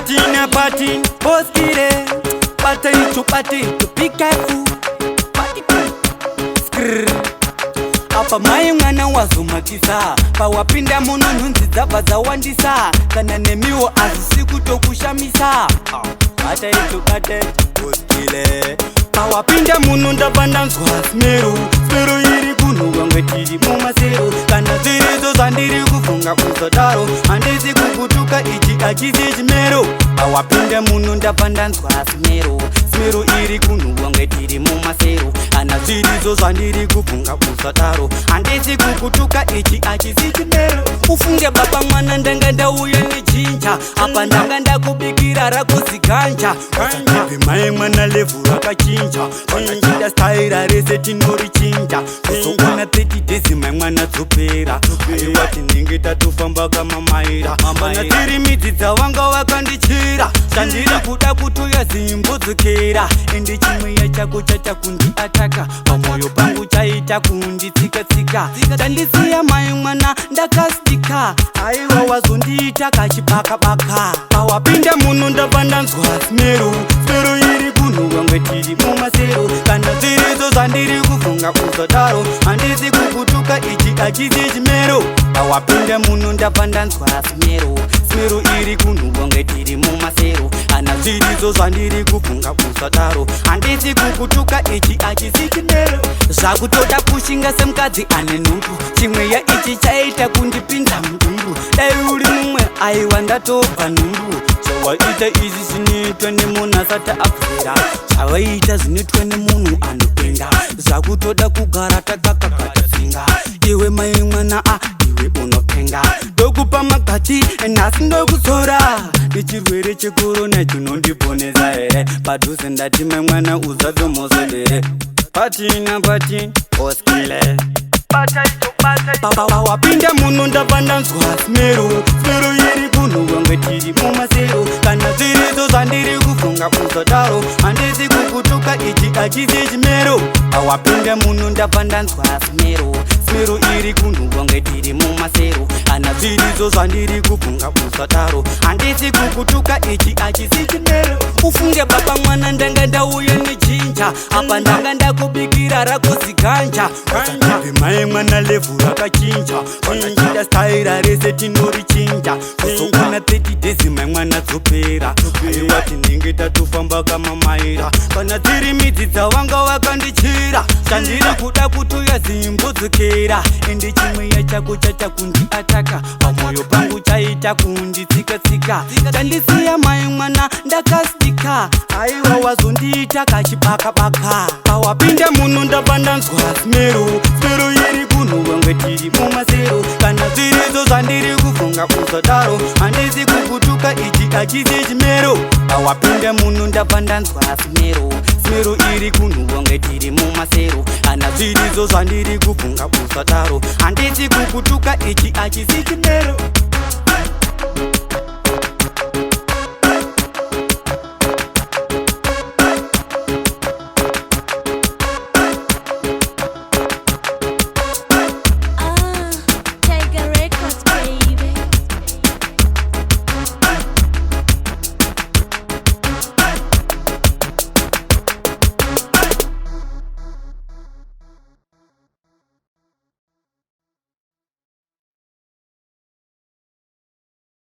Patina, patin, boskire. Patin to be careful. Apa mai mwana wazomakisa pawapinda muno nhunzi dzabva dzawandisa kana nemiwo azisi kutokushamisa bate boskile pawapinda muno ndabva ndanzwa smero iri kunhuhwa ngwetiri mumasero kana zvirizo zvandiri kufunga kuzodaro handisi kukutuka ichi achisi chimero pawapinda muno ndabva ndanzwa smero iri kunhuhwa ngwetiri mumasero kana zvirizo zvandiri kufunga kuzodaro handisi kukutuka ichi achisi chimero ufunge baba mwana ndanga ndauya nechinja apa ndanga ndakubikira rakuziganja mai mwana levhu rakachinja vanachida staira rese tinorichinja kuzoona 30 days mai mwana dzopera aiwa tinenge tatofamba kamamaira vana tiri midzi dzavanga vakandichira chandiri kuda kutoya zimbodzokera ende chimweya chako chachakundiataka pamwoyo pangu chaita kunditsika-tsika chandisiya mai mwana ndakastika aiwa wazondiita kachibaka-baka pawapinda muno ndabva ndanzwa smero iri kunhuhwa ngwetiri mumasero kana zvirizo zvandiri kufunga kuzodaro handisi kukutuka ichi achisi chimero pawapinda muno ndabva ndanzwa smero iri kunhuhwa ngwetiri mumasero kana zvirizo zvandiri kufunga kuzodaro handisi kukutuka ichi achisi chimero zvakutoda kushinga semukadzi ane nhumbu chimweya ichi chaita kundipinda mudumbu dai uri mumwe aiwa ndatobva nhumbu zvawaita izvi zvinoitwa nemunhu asati abvira zvavaita zvinoitwa nemunhu anopenda zvakutoda kugara takakakatsinga iwe mai mwana iwe unopenga ndokupa magati nhasi ndokuzora nechirwere chekorona chinondiponesa here padhuze ndati mai mwana uzadzomozodere patin boskile pawapinda muno ndabva ndanzwa smero iri kunhuhwa ngwetiri mumasero kana zvirizo zvandiri kufunga kuzodaro handisi kukutuka ichi achisi chimero pawapinda muno ndabva ndanzwa smero iri kunhuhwa ngwetiri mumasero kana zvirizo zvandiri kufunga kuzodaro handisi kukutuka ichi achisi chimero ufunge baba mwana ndanga ndauya nechinja apa ndanga ndakubikira rakuziganja mai mwana levhu rakachinja vanachida staira rese tinorichinja kuzoona 30 days mai mwana dzopera aiwa tinenge tatofamba kamamaira kana tiri midzi dzavanga vakandichira chandiri kuda kutoya zimbodzokera ende chimweya chako chachakundiataka pamwoyo pangu chaita kunditsika-tsika chandisiya mai mwana ndakastika aiwa wazondiita kachibaka-baka pawapinda muno ndabva ndanzwa smero iri kunhuhwa ngwetiri mumasero kana zvirizo zvandiri kufunga kuzodaro handisi kukutuka ichi achisi chimero pawapinda muno ndabva ndanzwa smero iri kunhuhwa ngwetiri mumasero kana zvirizo zvandiri kufunga kuzodaro handisi kukutuka ichi achisi chimero